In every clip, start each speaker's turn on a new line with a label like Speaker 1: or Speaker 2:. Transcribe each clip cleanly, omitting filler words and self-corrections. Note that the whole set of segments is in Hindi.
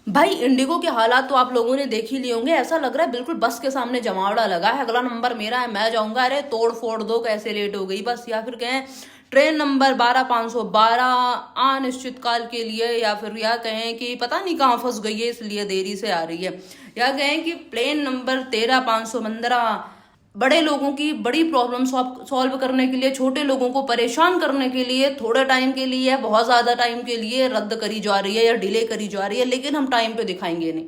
Speaker 1: भाई इंडिगो के हालात तो आप लोगों ने देख ही लिए होंगे। ऐसा लग रहा है बिल्कुल बस के सामने जमावड़ा लगा है, अगला नंबर मेरा है, मैं जाऊंगा, अरे तोड़ फोड़ दो, कैसे लेट हो गई बस। या फिर कहें ट्रेन नंबर 12512 अनिश्चितकाल के लिए, या फिर या कहें कि पता नहीं कहाँ फंस गई है इसलिए देरी से आ रही है, या कहें कि प्लेन नंबर 13515 बड़े लोगों की बड़ी प्रॉब्लम सॉल्व करने के लिए, छोटे लोगों को परेशान करने के लिए, थोड़े टाइम के लिए, बहुत ज्यादा टाइम के लिए रद्द करी जा रही है या डिले करी जा रही है, लेकिन हम टाइम पे दिखाएंगे नहीं।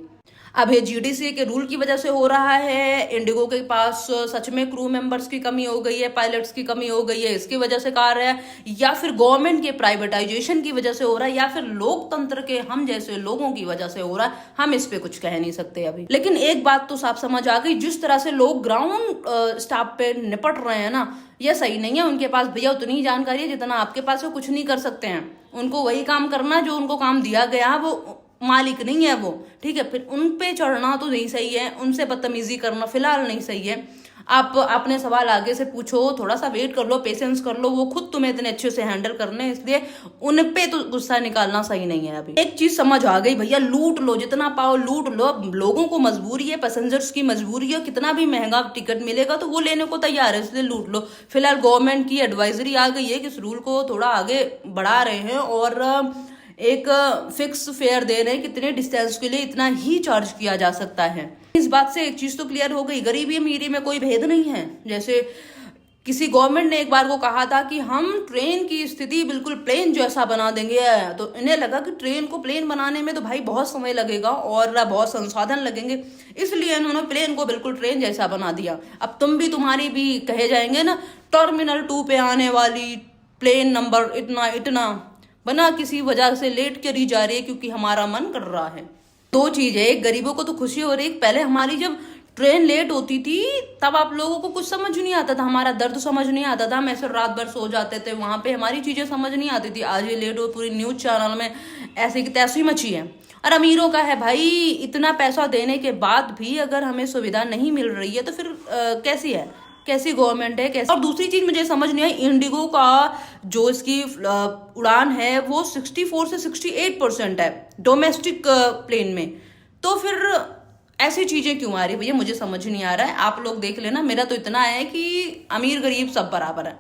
Speaker 1: अब ये जीडीसी के रूल की वजह से हो रहा है, इंडिगो के पास सच में क्रू मेंबर्स की कमी हो गई है, पायलट्स की कमी हो गई है, इसकी वजह से कार है, या फिर गवर्नमेंट के प्राइवेटाइजेशन की वजह से हो रहा है, या फिर लोकतंत्र के हम जैसे लोगों की वजह से हो रहा है, हम इस पे कुछ कह नहीं सकते अभी। लेकिन एक बात तो साफ समझ आ गई, जिस तरह से लोग ग्राउंड स्टाफ पे निपट रहे हैं ना, यह सही नहीं है। उनके पास भैया उतनी ही जानकारी है जितना आपके पास है, कुछ नहीं कर सकते हैं। उनको वही काम करना जो उनको काम दिया गया है, वो मालिक नहीं है वो, ठीक है। फिर उन पे चढ़ना तो नहीं सही है, उनसे बदतमीजी करना फिलहाल नहीं सही है। आप अपने सवाल आगे से पूछो, थोड़ा सा वेट कर लो, पेशेंस कर लो, वो खुद तुम्हें इतने अच्छे से हैंडल करने हैं, इसलिए उन पे तो गुस्सा निकालना सही नहीं है अभी। एक चीज समझ आ गई भैया, लूट लो जितना पाओ लूट लो। अब लोगों को मजबूरी है, पैसेंजर्स की मजबूरी है, कितना भी महंगा टिकट मिलेगा तो वो लेने को तैयार है, इसलिए लूट लो। फिलहाल गवर्नमेंट की एडवाइजरी आ गई है कि इस रूल को थोड़ा आगे बढ़ा रहे हैं और एक फिक्स फेयर दे रहे हैं, कितने डिस्टेंस के लिए इतना ही चार्ज किया जा सकता है। इस बात से एक चीज तो क्लियर हो गई, गरीबी अमीरी में कोई भेद नहीं है। जैसे किसी गवर्नमेंट ने एक बार को कहा था कि हम ट्रेन की स्थिति बिल्कुल प्लेन जैसा बना देंगे, तो इन्हें लगा कि ट्रेन को प्लेन बनाने में तो भाई बहुत समय लगेगा और बहुत संसाधन लगेंगे, इसलिए इन्होंने प्लेन को बिल्कुल ट्रेन जैसा बना दिया। अब तुम भी तुम्हारी भी कहे जाएंगे ना, टर्मिनल 2 पे आने वाली प्लेन नंबर इतना इतना बना किसी वजह से लेट करी जा रही है क्योंकि हमारा मन कर रहा है। दो चीज है, एक गरीबों को तो खुशी हो रही है, पहले हमारी जब ट्रेन लेट होती थी तब आप लोगों को कुछ समझ नहीं आता था, हमारा दर्द समझ नहीं आता था, हम ऐसे रात भर सो जाते थे, वहां पे हमारी चीजें समझ नहीं आती थी। आज ये लेट हो, पूरी न्यूज चैनल में ऐसे की तैसी मची है। और अमीरों का है भाई, इतना पैसा देने के बाद भी अगर हमें सुविधा नहीं मिल रही है तो फिर कैसी है, कैसी गवर्नमेंट है, कैसी। और दूसरी चीज मुझे समझ नहीं आई, इंडिगो का जो इसकी उड़ान है वो 64 से 68% है डोमेस्टिक प्लेन में, तो फिर ऐसी चीजें क्यों आ रही है भैया, मुझे समझ नहीं आ रहा है। आप लोग देख लेना, मेरा तो इतना है कि अमीर गरीब सब बराबर है।